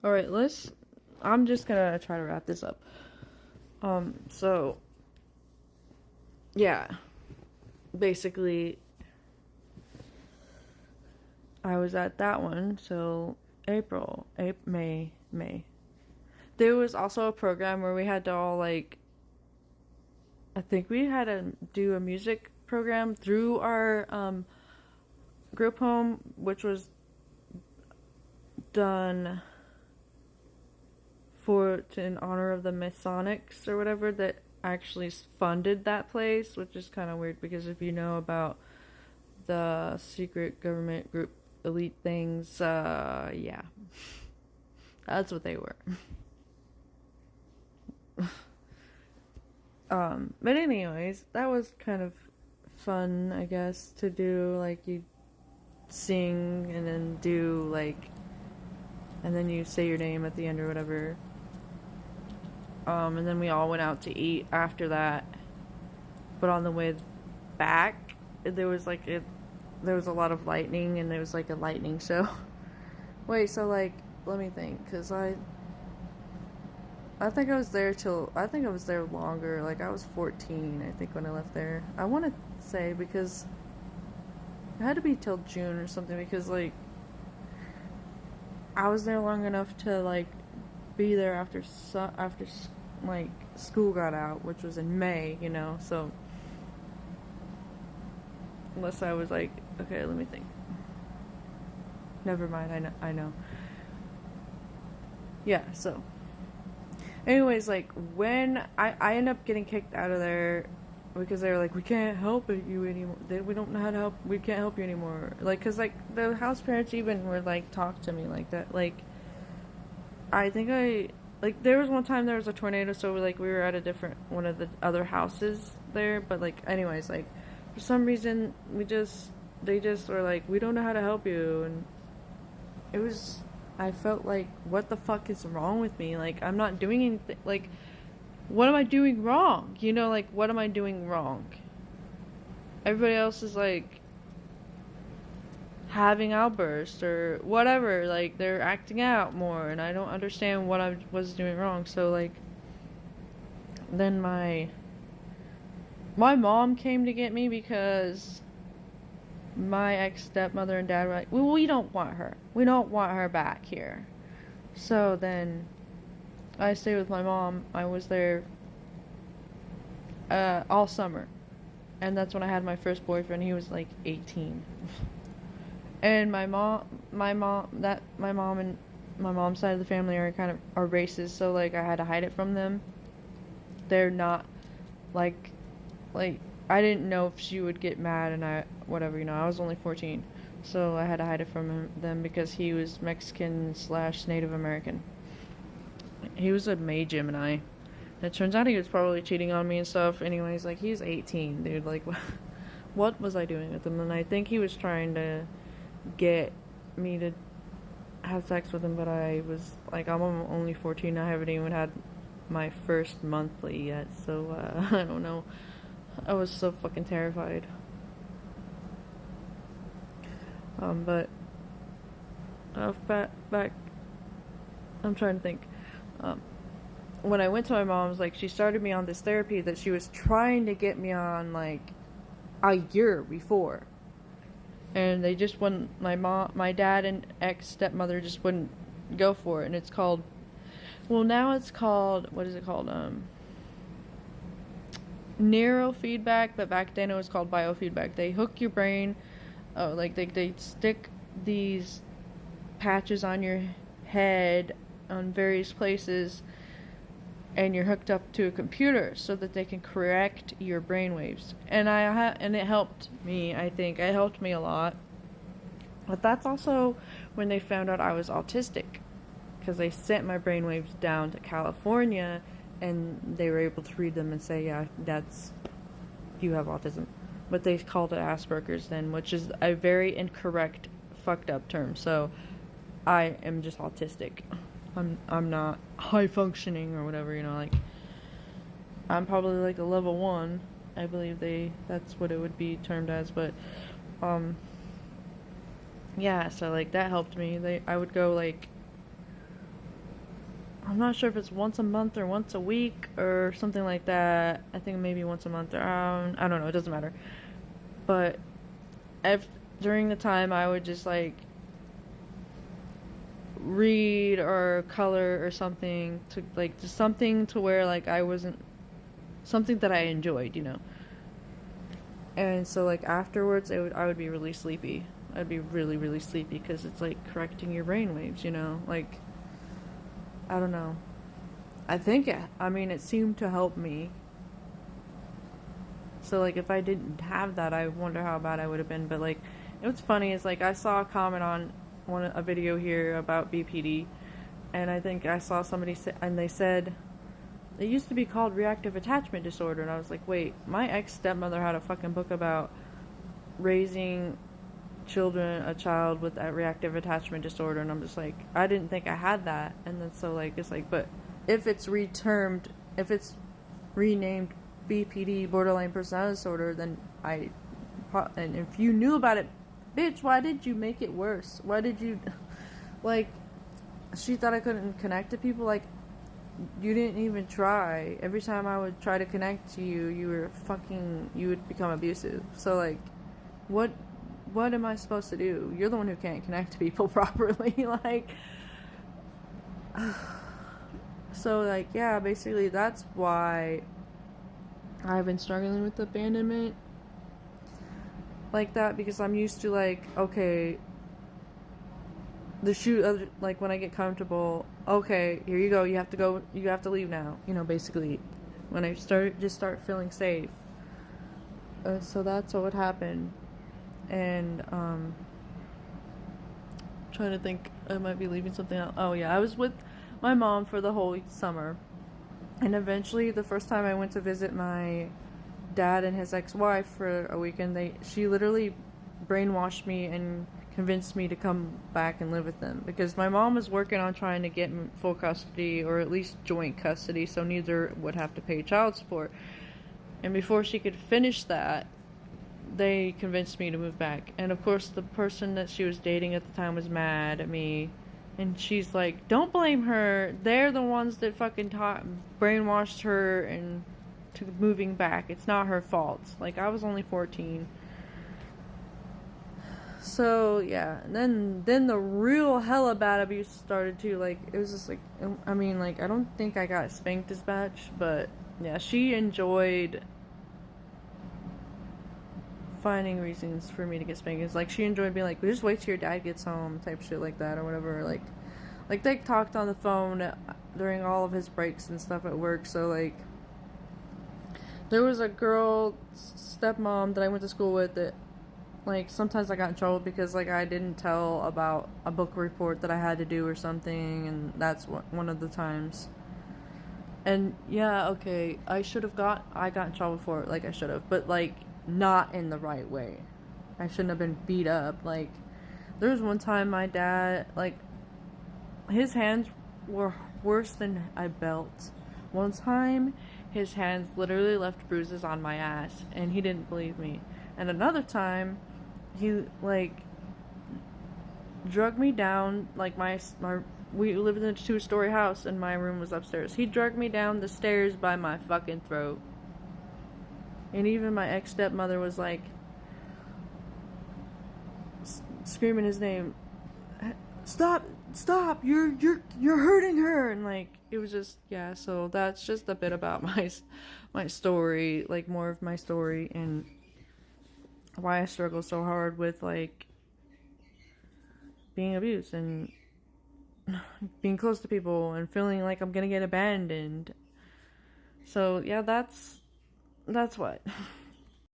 Alright, I'm just gonna try to wrap this up. So, yeah. Basically, I was at that one, so May. There was also a program where we had to all, like, I think we had to do a music program through our, group home, which was done in honor of the Masonics or whatever that actually funded that place, which is kind of weird because if you know about the secret government group elite things, yeah, that's what they were. But anyways, that was kind of fun, I guess, to do. Like, you sing and then do like, and then you say your name at the end or whatever. And then we all went out to eat after that. But on the way back, there was there was a lot of lightning, and there was like a lightning show. Wait, so like, let me think, cause I think I think I was there longer. Like, I was 14, I think, when I left there. I want to say because it had to be till June or something because like I was there long enough to like be there after like school got out, which was in May, you know. So unless I was like, okay, let me think. Never mind. I know. Yeah. So, anyways, like when I ended up getting kicked out of there because they were like, we can't help you anymore. We don't know how to help. We can't help you anymore. Like, cause like the house parents even were like talk to me like that. Like, I think like there was one time there was a tornado, so we were at a different one of the other houses there. But like, anyways, like for some reason they just were like, we don't know how to help you, and it was. I felt like, what the fuck is wrong with me? Like, I'm not doing anything. Like, what am I doing wrong? You know, like, what am I doing wrong? Everybody else is like having outbursts or whatever. Like, they're acting out more, and I don't understand what I was doing wrong. So, like, then my mom came to get me because my ex-stepmother and dad were like, well, we don't want her. We don't want her back here. So then I stayed with my mom. I was there all summer. And that's when I had my first boyfriend. He was like 18. And my mom and my mom's side of the family are racist, so like I had to hide it from them. They're not like like I didn't know if she would get mad, and I was only 14. So I had to hide it from them because he was Mexican/Native American. He was a May Gemini. It turns out he was probably cheating on me and stuff. Anyways, like, he's 18, dude. Like, what was I doing with him? And I think he was trying to get me to have sex with him, but I was like, I'm only 14. I haven't even had my first monthly yet, so I don't know. I was so fucking terrified. But back, I'm trying to think. When I went to my mom's, like, she started me on this therapy that she was trying to get me on like a year before, and they just wouldn't. My dad and ex stepmother just wouldn't go for it, and it's called. Well, now it's called, what is it called? Neurofeedback, but back then it was called biofeedback. They hook your brain, like they stick these patches on your head on various places, and you're hooked up to a computer so that they can correct your brain waves. And and it helped me. I think it helped me a lot. But that's also when they found out I was autistic, because they sent my brainwaves down to California, and they were able to read them and say, yeah, you have autism. But they called it Asperger's then, which is a very incorrect, fucked up term. So I am just autistic. I'm not high functioning or whatever, you know, like, I'm probably like a level 1. I believe that's what it would be termed as, but yeah, so like that helped me. I would go like I'm not sure if it's once a month or once a week or something like that. I think maybe once a month or I don't know, it doesn't matter. But if during the time I would just like read or color or something to like just something to where like I wasn't something that I enjoyed, you know. And so like afterwards I would be really sleepy. I'd be really really sleepy because it's like correcting your brain waves, you know. Like I don't know. I mean it seemed to help me. So like if I didn't have that, I wonder how bad I would have been. But like what's funny is like I saw a comment on a video here about BPD, and I think I saw somebody say, and they said it used to be called reactive attachment disorder, and I was like, wait, my ex stepmother had a fucking book about raising a child with that reactive attachment disorder, and I'm just like, I didn't think I had that. And then so like it's like, but if it's renamed BPD, borderline personality disorder, then and if you knew about it, bitch, why did you make it worse? Why did you like she thought I couldn't connect to people? Like you didn't even try. Every time I would try to connect to you, you would become abusive. So like what am I supposed to do? You're the one who can't connect to people properly. Like so like yeah, basically that's why I've been struggling with abandonment like that, because I'm used to like, okay, like when I get comfortable, okay, here you go, you have to leave now, you know, basically when I start feeling safe. So that's what would happen. And trying to think, I might be leaving something out. Oh yeah, I was with my mom for the whole summer, and eventually the first time I went to visit my dad and his ex-wife for a weekend, she literally brainwashed me and convinced me to come back and live with them, because my mom was working on trying to get full custody or at least joint custody so neither would have to pay child support. And before she could finish that, they convinced me to move back. And of course the person that she was dating at the time was mad at me, and she's like, don't blame her, they're the ones that fucking brainwashed her and to moving back. It's not her fault. Like I was only 14. So yeah, and then the real hella bad abuse started too. Like it was just like, I mean, like I don't think I got spanked as much, but yeah, she enjoyed finding reasons for me to get spanked. It's like she enjoyed being like, just wait till your dad gets home, type shit like that or whatever. Like they talked on the phone during all of his breaks and stuff at work. So like there was a girl stepmom that I went to school with that like sometimes I got in trouble because like I didn't tell about a book report that I had to do or something, and that's one of the times. And yeah, okay, I got in trouble for it, like I should have, but like not in the right way. I shouldn't have been beat up. Like there was one time my dad, like his hands were worse than a belt. One time his hands literally left bruises on my ass and he didn't believe me. And another time he like drug me down, like we lived in a 2-story house and my room was upstairs. He dragged me down the stairs by my fucking throat. And even my ex stepmother was like screaming his name, stop, you're hurting her. And like it was just, yeah, so that's just a bit about my story, like more of my story and why I struggle so hard with like being abused and being close to people and feeling like I'm gonna get abandoned. So yeah, that's what